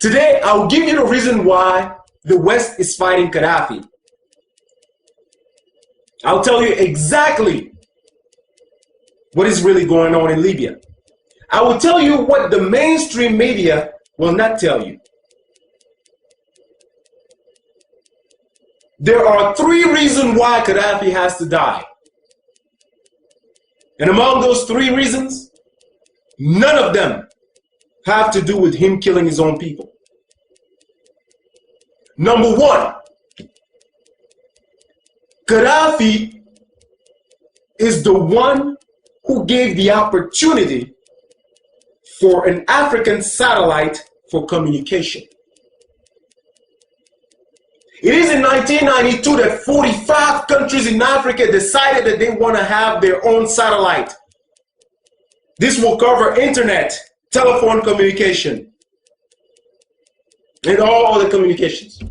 Today, I'll give you the reason why the West is fighting Gaddafi. I'll tell you exactly what is really going on in Libya. I will tell you what the mainstream media will not tell you. There are 3 reasons why Gaddafi has to die. And among those 3 reasons, none of them have to do with him killing his own people. Number 1, Gaddafi is the one who gave the opportunity for an African satellite for communication. It is in 1992 that 45 countries in Africa decided that they want to have their own satellite. This will cover internet, telephone communication, and all other communications.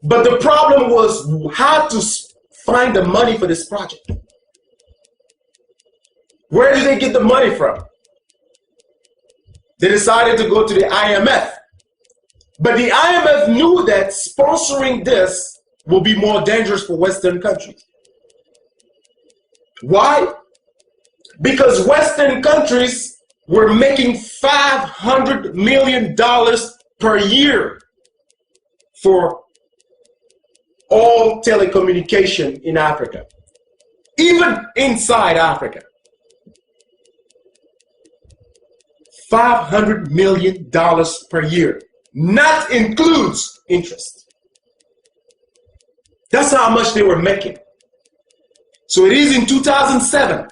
But the problem was how to find the money for this project. Where did they get the money from? They decided to go to the IMF. But the IMF knew that sponsoring this will be more dangerous for Western countries. Why? Because Western countries were making $500 million per year for all telecommunication in Africa, even inside Africa. $500 million per year. Not includes interest. That's how much they were making. So it is in 2007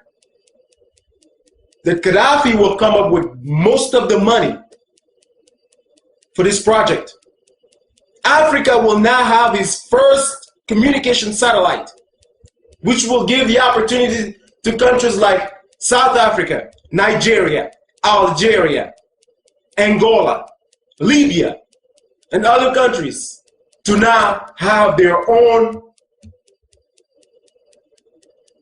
that Gaddafi will come up with most of the money for this project. Africa will now have its first communication satellite, which will give the opportunity to countries like South Africa, Nigeria, Algeria, Angola, Libya, and other countries to now have their own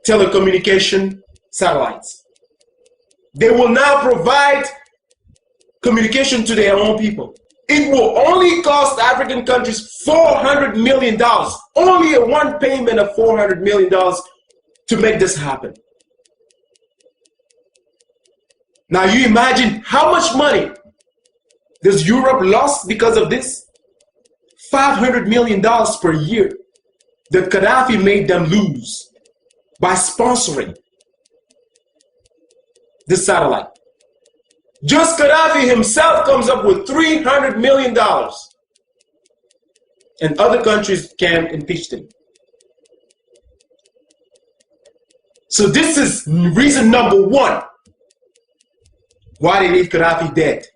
telecommunication satellites. They will now provide communication to their own people. It will only cost African countries $400 million, only a one payment of $400 million to make this happen. Now you imagine how much money does Europe lost because of this? $500 million per year that Gaddafi made them lose by sponsoring this satellite. Just Gaddafi himself comes up with $300 million, and other countries can impeach him. So this is reason number 1 why they need Gaddafi dead.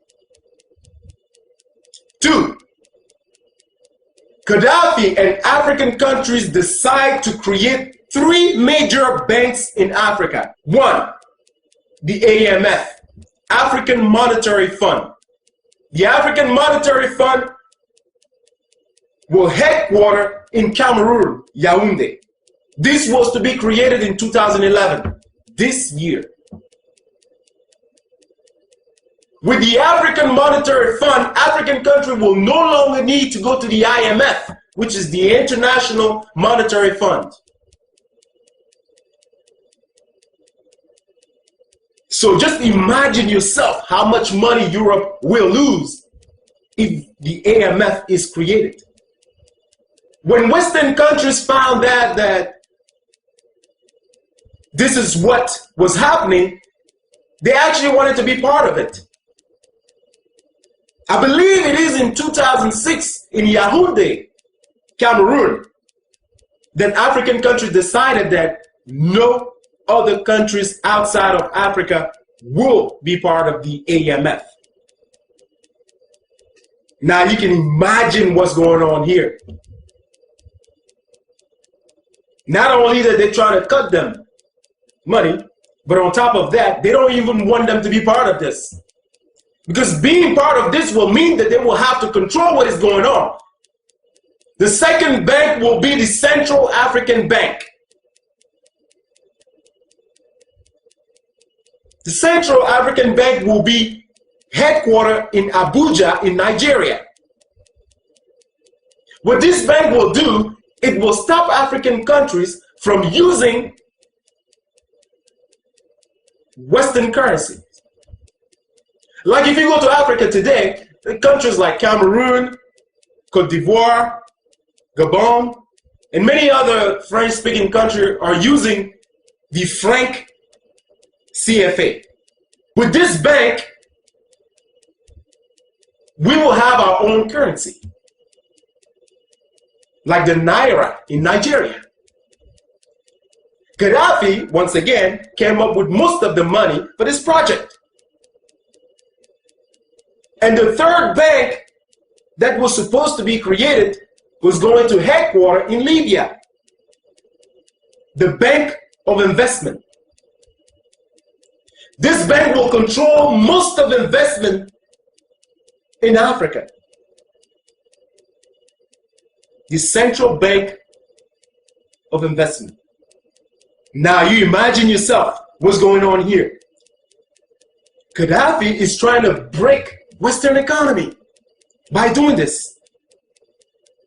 2, Gaddafi and African countries decide to create 3 major banks in Africa. 1, the AMF, African Monetary Fund. The African Monetary Fund will headquarter in Cameroon, Yaoundé. This was to be created in 2011, this year. With the African Monetary Fund, African countries will no longer need to go to the IMF, which is the International Monetary Fund. So just imagine yourself how much money Europe will lose if the AMF is created. When Western countries found out that this is what was happening, they actually wanted to be part of it. I believe it is in 2006 in Yaoundé, Cameroon, that African countries decided that no other countries outside of Africa will be part of the AMF. Now you can imagine what's going on here. Not only that they're trying to cut them money, but on top of that, they don't even want them to be part of this. Because being part of this will mean that they will have to control what is going on. The second bank will be the Central African Bank. The Central African Bank will be headquartered in Abuja in Nigeria. What this bank will do, it will stop African countries from using Western currency. Like if you go to Africa today, countries like Cameroon, Cote d'Ivoire, Gabon, and many other French-speaking countries are using the franc CFA. With this bank, we will have our own currency, like the Naira in Nigeria. Gaddafi, once again, came up with most of the money for this project. And the third bank that was supposed to be created was going to headquarter in Libya, the Bank of Investment. This bank will control most of investment in Africa. The Central Bank of Investment. Now you imagine yourself what's going on here. Gaddafi is trying to break Western economy by doing this.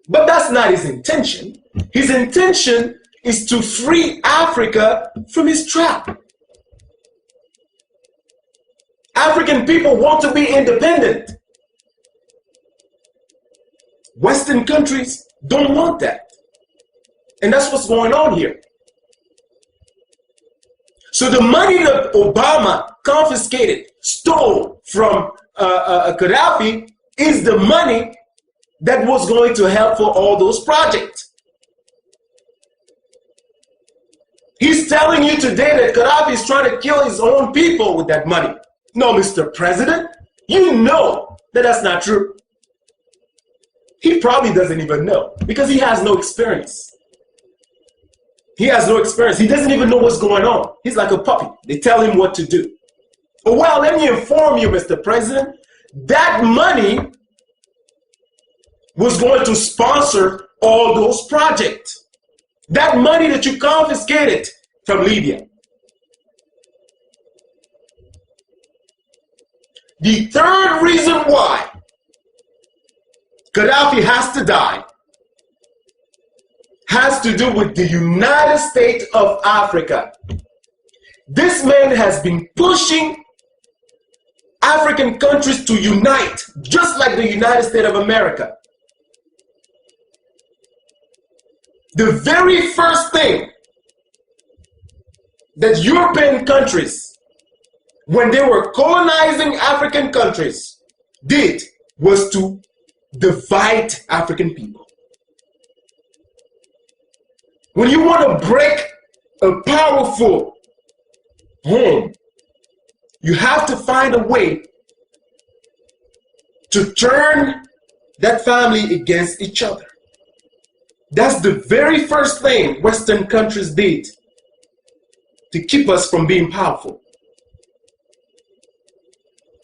But that's not his intention. His intention is to free Africa from his trap. African people want to be independent. Western countries don't want that. And that's what's going on here. So the money that Obama confiscated, stole from Gaddafi is the money that was going to help for all those projects. He's telling you today that Gaddafi is trying to kill his own people with that money. No, Mr. President, you know that that's not true. He probably doesn't even know because he has no experience. He has no experience. He doesn't even know what's going on. He's like a puppy. They tell him what to do. Oh, well, let me inform you, Mr. President, that money was going to sponsor all those projects. That money that you confiscated from Libya. The third reason why Gaddafi has to die has to do with the United States of Africa. This man has been pushing African countries to unite, just like the United States of America. The very first thing that European countries, when they were colonizing African countries, did was to divide African people. When you want to break a powerful home, you have to find a way to turn that family against each other. That's the very first thing Western countries did to keep us from being powerful.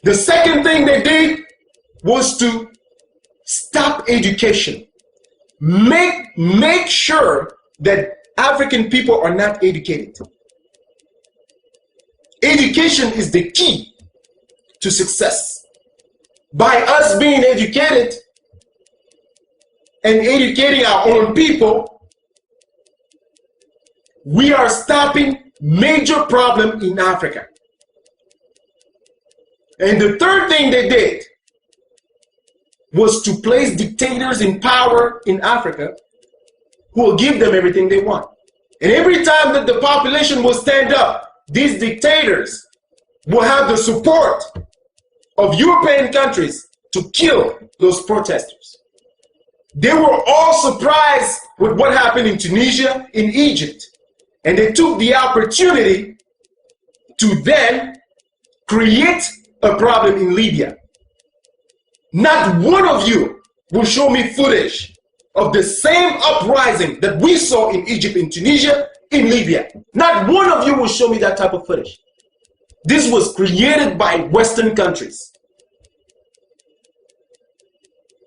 The second thing they did was to stop education. Make sure that African people are not educated. Education is the key to success. By us being educated and educating our own people, we are stopping major problems in Africa. And the third thing they did was to place dictators in power in Africa who will give them everything they want. And every time that the population will stand up, these dictators will have the support of European countries to kill those protesters. They were all surprised with what happened in Tunisia, in Egypt, and they took the opportunity to then create a problem in Libya. Not one of you will show me footage of the same uprising that we saw in Egypt, in Tunisia, in Libya. Not one of you will show me that type of footage. This was created by Western countries.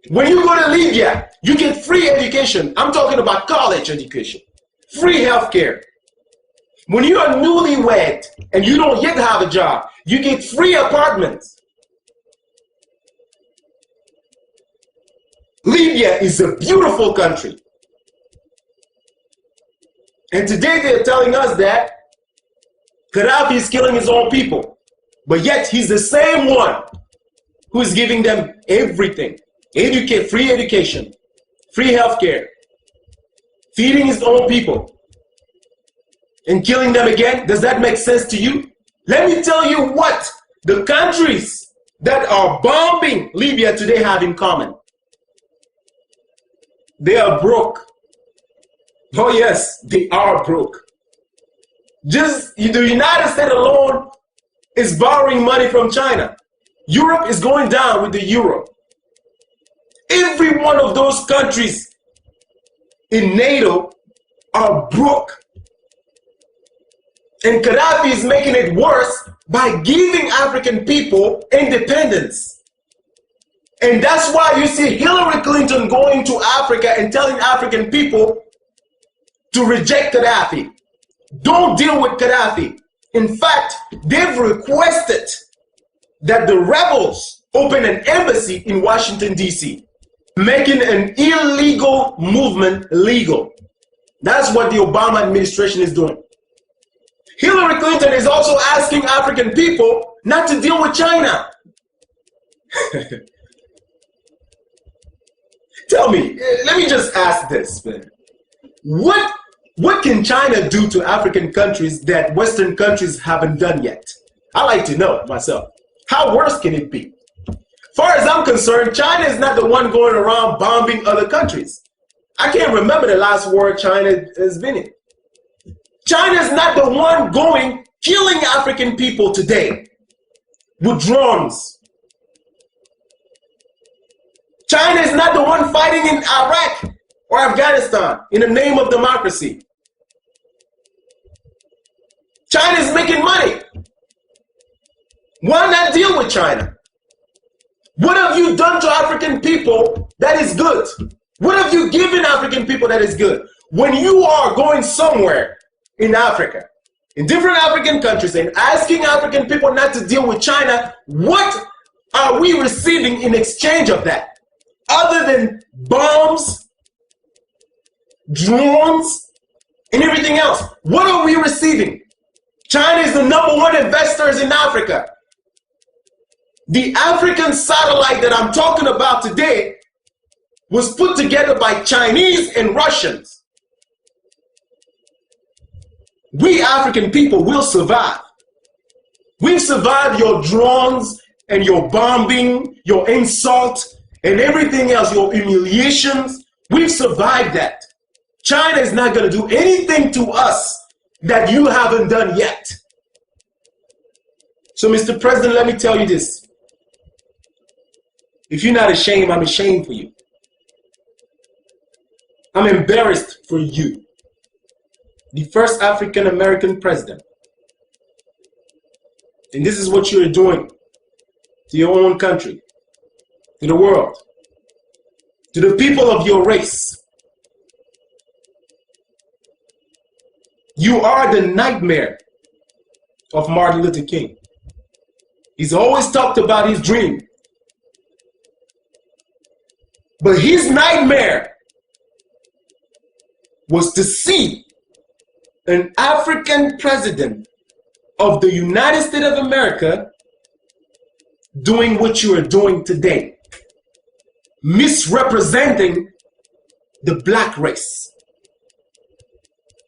When you go to Libya, you get free education. I'm talking about college education, free healthcare. When you are newlywed and you don't yet have a job, you get free apartments. Libya is a beautiful country. And today they're telling us that Gaddafi is killing his own people. But yet he's the same one who is giving them everything. Free education, free healthcare, feeding his own people, and killing them again. Does that make sense to you? Let me tell you what the countries that are bombing Libya today have in common. They are broke. Oh yes, they are broke. Just the United States alone is borrowing money from China. Europe is going down with the euro. Every one of those countries in NATO are broke. And Gaddafi is making it worse by giving African people independence. And that's why you see Hillary Clinton going to Africa and telling African people to reject Gaddafi. Don't deal with Gaddafi. In fact, they've requested that the rebels open an embassy in Washington, D.C., making an illegal movement legal. That's what the Obama administration is doing. Hillary Clinton is also asking African people not to deal with China. Tell me, let me just ask this, man. What can China do to African countries that Western countries haven't done yet? I like to know myself. How worse can it be? Far as I'm concerned, China is not the one going around bombing other countries. I can't remember the last war China has been in. China is not the one killing African people today with drones. China is not the one fighting in Iraq or Afghanistan in the name of democracy. China is making money. Why not deal with China? What have you done to African people that is good? What have you given African people that is good? When you are going somewhere in Africa, in different African countries, and asking African people not to deal with China, what are we receiving in exchange of that? Other than bombs, drones, and everything else. What are we receiving? China is the #1 investors in Africa. The African satellite that I'm talking about today was put together by Chinese and Russians. We African people will survive. We've survived your drones and your bombing, your insult, and everything else, your humiliations. We've survived that. China is not going to do anything to us that you haven't done yet. So, Mr. President, let me tell you this. If you're not ashamed, I'm ashamed for you. I'm embarrassed for you. The first African American president. And this is what you're doing to your own country, to the world, to the people of your race. You are the nightmare of Martin Luther King. He's always talked about his dream. But his nightmare was to see an African president of the United States of America doing what you are doing today, misrepresenting the black race.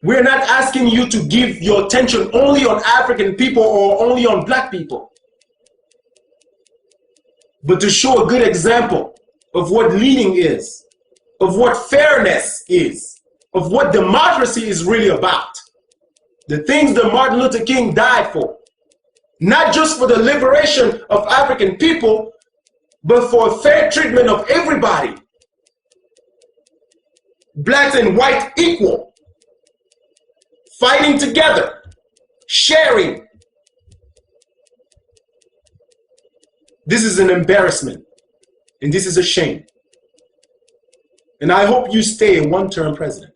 We're not asking you to give your attention only on African people or only on black people, but to show a good example of what leading is, of what fairness is, of what democracy is really about. The things that Martin Luther King died for. Not just for the liberation of African people, but for fair treatment of everybody. Blacks and white equal. Fighting together. Sharing. This is an embarrassment. And this is a shame. And I hope you stay a one-term president.